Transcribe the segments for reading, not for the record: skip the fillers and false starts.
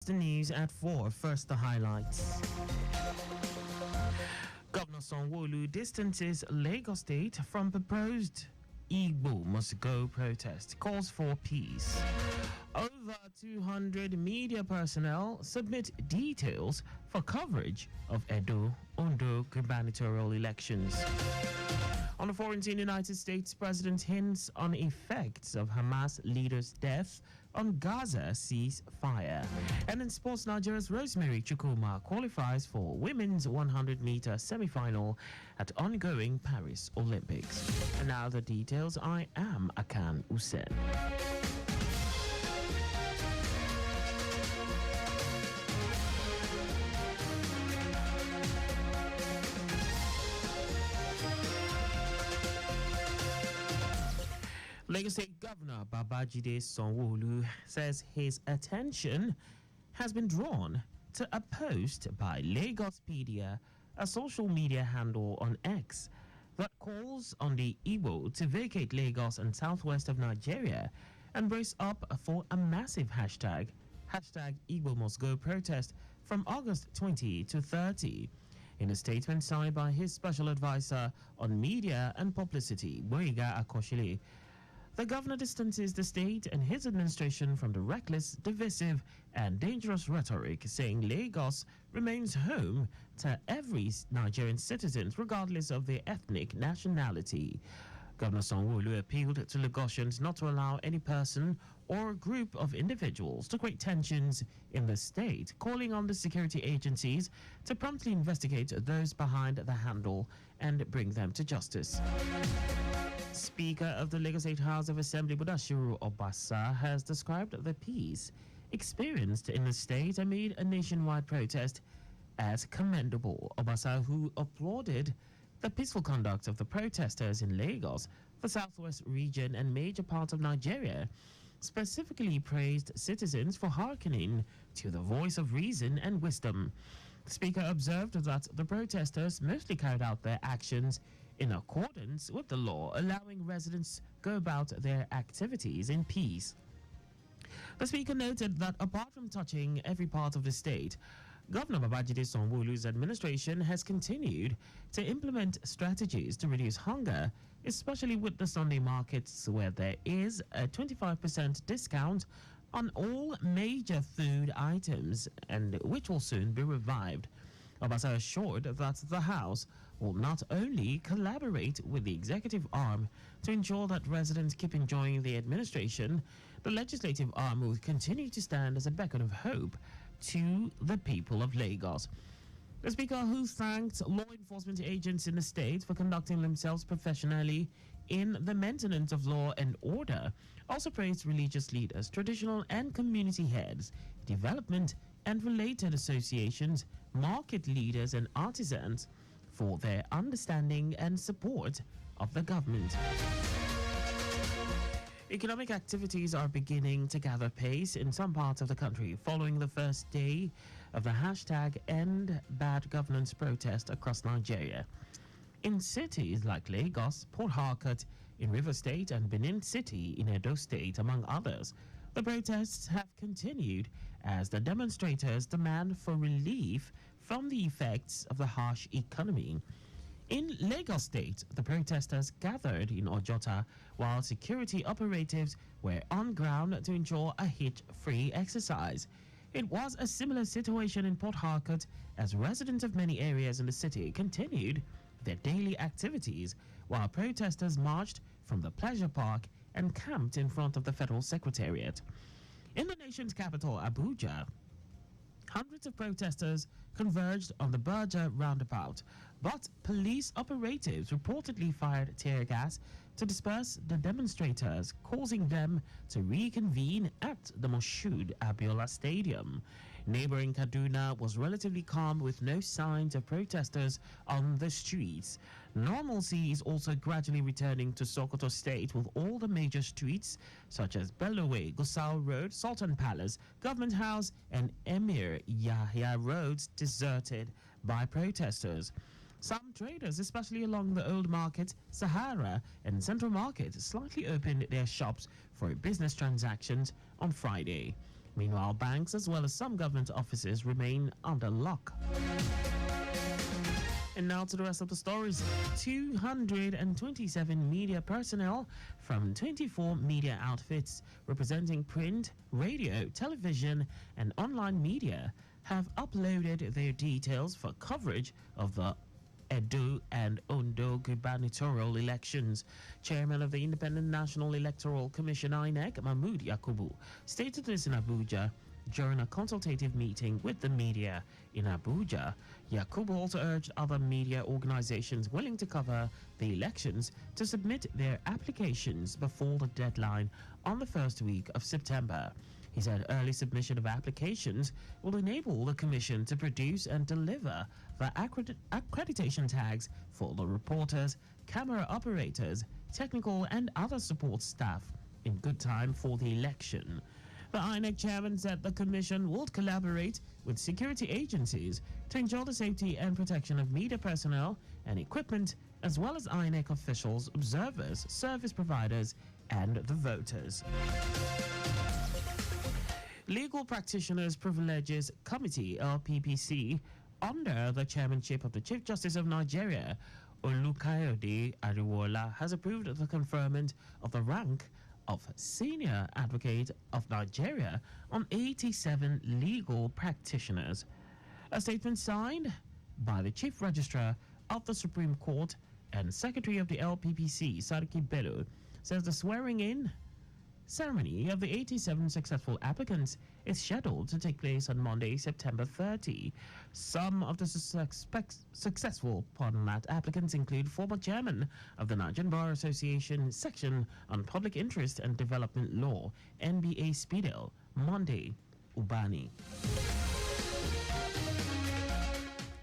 the news at 4. First, the highlights. Governor Sanwo-Olu distances Lagos State from proposed Igbo must go protest, calls for peace. Over 200 media personnel submit details for coverage of Edo-Ondo gubernatorial elections. On the foreign scene, United States President hints on effects of Hamas leader's death on Gaza ceasefire. And in sports, Nigeria's Rosemary Chukwuma qualifies for women's 100-meter semi-final at ongoing Paris Olympics. And now the details. I am Akan Usen. Lagos State Governor Babajide Sanwo-Olu says his attention has been drawn to a post by Lagospedia, a social media handle on X, that calls on the Igbo to vacate Lagos and southwest of Nigeria and brace up for a massive hashtag Igbo Must Go protest from August 20 to 30. In a statement signed by his special advisor on media and publicity, Boyega Akoshile, the governor distances the state and his administration from the reckless, divisive, and dangerous rhetoric, saying Lagos remains home to every Nigerian citizen, regardless of their ethnic nationality. Governor Sanwo-Olu appealed to Lagosians not to allow any person or group of individuals to create tensions in the state, calling on the security agencies to promptly investigate those behind the handle and bring them to justice. Speaker of the Lagos State House of Assembly, Budashiru Obasa, has described the peace experienced in the state amid a nationwide protest as commendable. Obasa, who applauded the peaceful conduct of the protesters in Lagos, the southwest region, and major parts of Nigeria, specifically praised citizens for hearkening to the voice of reason and wisdom. The speaker observed that the protesters mostly carried out their actions in accordance with the law, allowing residents go about their activities in peace. The speaker noted that apart from touching every part of the state, Governor Babajide Sanwo-Olu's administration has continued to implement strategies to reduce hunger, especially with the Sunday markets, where there is a 25% discount on all major food items, and which will soon be revived. Obasa assured that the House will not only collaborate with the executive arm to ensure that residents keep enjoying the administration, the legislative arm will continue to stand as a beacon of hope to the people of Lagos. The speaker, who thanked law enforcement agents in the state for conducting themselves professionally in the maintenance of law and order, also praised religious leaders, traditional and community heads, development and related associations, market leaders and artisans for their understanding and support of the government. Economic activities are beginning to gather pace in some parts of the country following the first day of the hashtag End Bad Governance protest across Nigeria. In cities like Lagos, Port Harcourt in Rivers State, and Benin City in Edo State, among others, the protests have continued as the demonstrators demand for relief from the effects of the harsh economy. In Lagos State, the protesters gathered in Ojota while security operatives were on ground to ensure a hitch-free exercise. It was a similar situation in Port Harcourt as residents of many areas in the city continued their daily activities while protesters marched from the pleasure park and camped in front of the Federal Secretariat. In the nation's capital, Abuja, hundreds of protesters converged on the Berger roundabout, but police operatives reportedly fired tear gas to disperse the demonstrators, causing them to reconvene at the Moshood Abiola Stadium. Neighboring Kaduna was relatively calm with no signs of protesters on the streets. Normalcy is also gradually returning to Sokoto State, with all the major streets such as Bellowe, Gusau Road, Sultan Palace, Government House, and Emir Yahya roads deserted by protesters. Some traders, especially along the Old Market, Sahara, and Central Market, slightly opened their shops for business transactions on Friday. Meanwhile, banks as well as some government offices remain under lock. And now to the rest of the stories. 227 media personnel from 24 media outfits representing print, radio, television, and online media have uploaded their details for coverage of the Edo and Ondo gubernatorial elections. Chairman of the Independent National Electoral Commission INEC, Mahmood Yakubu, stated this in Abuja during a consultative meeting with the media in Abuja. Yakubu also urged other media organizations willing to cover the elections to submit their applications before the deadline on the first week of September. He said early submission of applications will enable the Commission to produce and deliver the accreditation tags for the reporters, camera operators, technical and other support staff in good time for the election. The INEC chairman said the Commission will collaborate with security agencies to ensure the safety and protection of media personnel and equipment, as well as INEC officials, observers, service providers, and the voters. Legal Practitioners Privileges Committee, LPPC, under the chairmanship of the Chief Justice of Nigeria, Olukayode Ariwola, has approved the conferment of the rank of Senior Advocate of Nigeria on 87 legal practitioners. A statement signed by the Chief Registrar of the Supreme Court and Secretary of the LPPC, Sarki Bello, says the swearing-in ceremony of the 87 successful applicants is scheduled to take place on Monday, September 30. Some of the successful applicants include former chairman of the Nigerian Bar Association section on Public Interest and Development Law, NBA Spidel, Monday Ubani.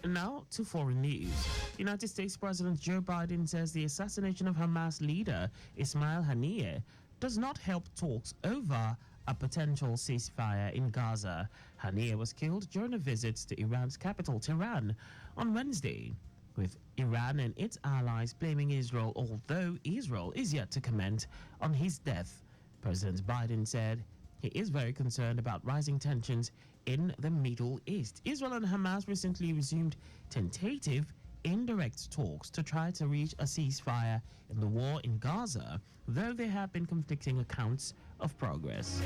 Now to foreign news. United States President Joe Biden says the assassination of Hamas leader Ismail Haniyeh does not help talks over a potential ceasefire in Gaza. Haniyeh was killed during a visit to Iran's capital, Tehran, on Wednesday, with Iran and its allies blaming Israel, although Israel is yet to comment on his death. President Biden said he is very concerned about rising tensions in the Middle East. Israel and Hamas recently resumed tentative indirect talks to try to reach a ceasefire in the war in Gaza, though there have been conflicting accounts of progress.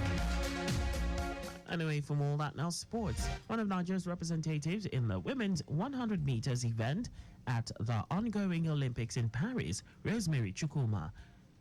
Anyway, from all that, now sports. One of Nigeria's representatives in the women's 100 meters event at the ongoing Olympics in Paris, Rosemary Chukwuma,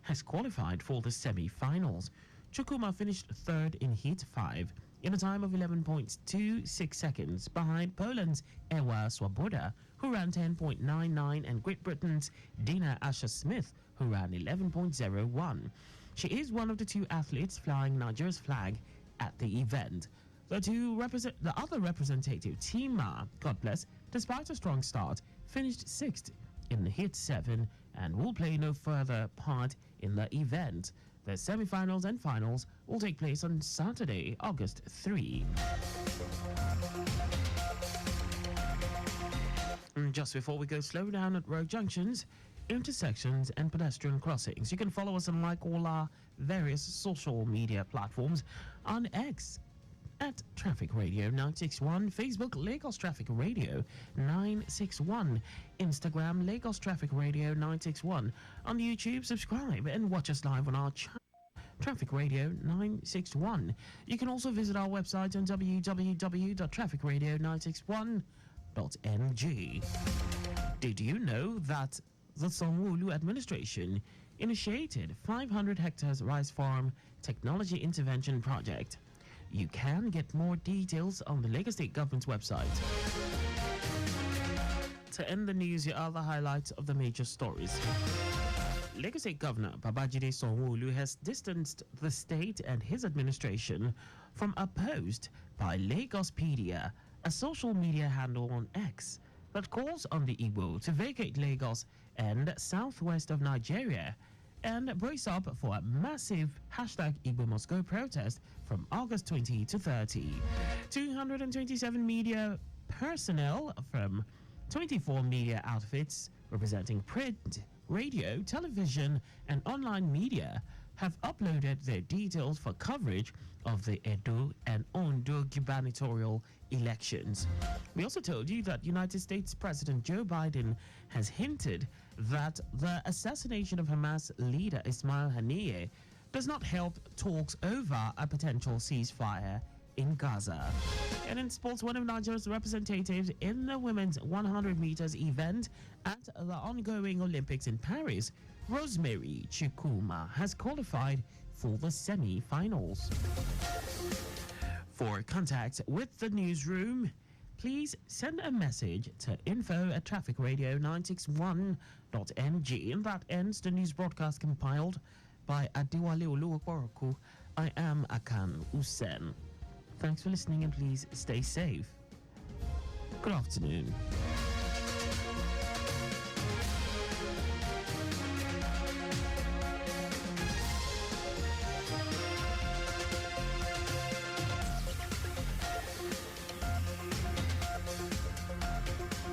has qualified for the semi-finals. Chukwuma finished third in Heat 5 in a time of 11.26 seconds behind Poland's Ewa Swoboda, who ran 10.99, and Great Britain's Dina Asher-Smith, who ran 11.01. She is one of the two athletes flying Nigeria's flag at the event. The other representative, Tima, God bless, despite a strong start, finished sixth in the Heat 7 and will play no further part in the event. The semi-finals and finals will take place on Saturday, August 3. Just before we go, slow down at road junctions, intersections, and pedestrian crossings. You can follow us on like all our various social media platforms on X at Traffic Radio 961, Facebook Lagos Traffic Radio 961, Instagram Lagos Traffic Radio 961. On YouTube, subscribe and watch us live on our channel Traffic Radio 961. You can also visit our website on www.trafficradio961.ng. Did you know that the Sanwo-Olu administration initiated 500 hectares rice farm technology intervention project? You can get more details on the Lagos State government's website. To end the news, here are the highlights of the major stories. Lagos State Governor Babajide Sanwo-Olu has distanced the state and his administration from a post by Lagospedia, a social media handle on X, that calls on the Igbo to vacate Lagos and southwest of Nigeria and brace up for a massive #Igbo Must Go protest from August 20 to 30. 227 media personnel from 24 media outfits representing print, radio, television, and online media have uploaded their details for coverage of the Edo and Ondo gubernatorial elections. We also told you that United States President Joe Biden has hinted that the assassination of Hamas leader Ismail Haniyeh does not help talks over a potential ceasefire in Gaza. And in sports, one of Nigeria's representatives in the women's 100 meters event at the ongoing Olympics in Paris, Rosemary Chikuma, has qualified for the semi-finals. For contact with the newsroom, please send a message to info@trafficradio961.ng. And that ends the news broadcast compiled by Adewale Oluwaporoku. I am Akan Usen. Thanks for listening and please stay safe. Good afternoon.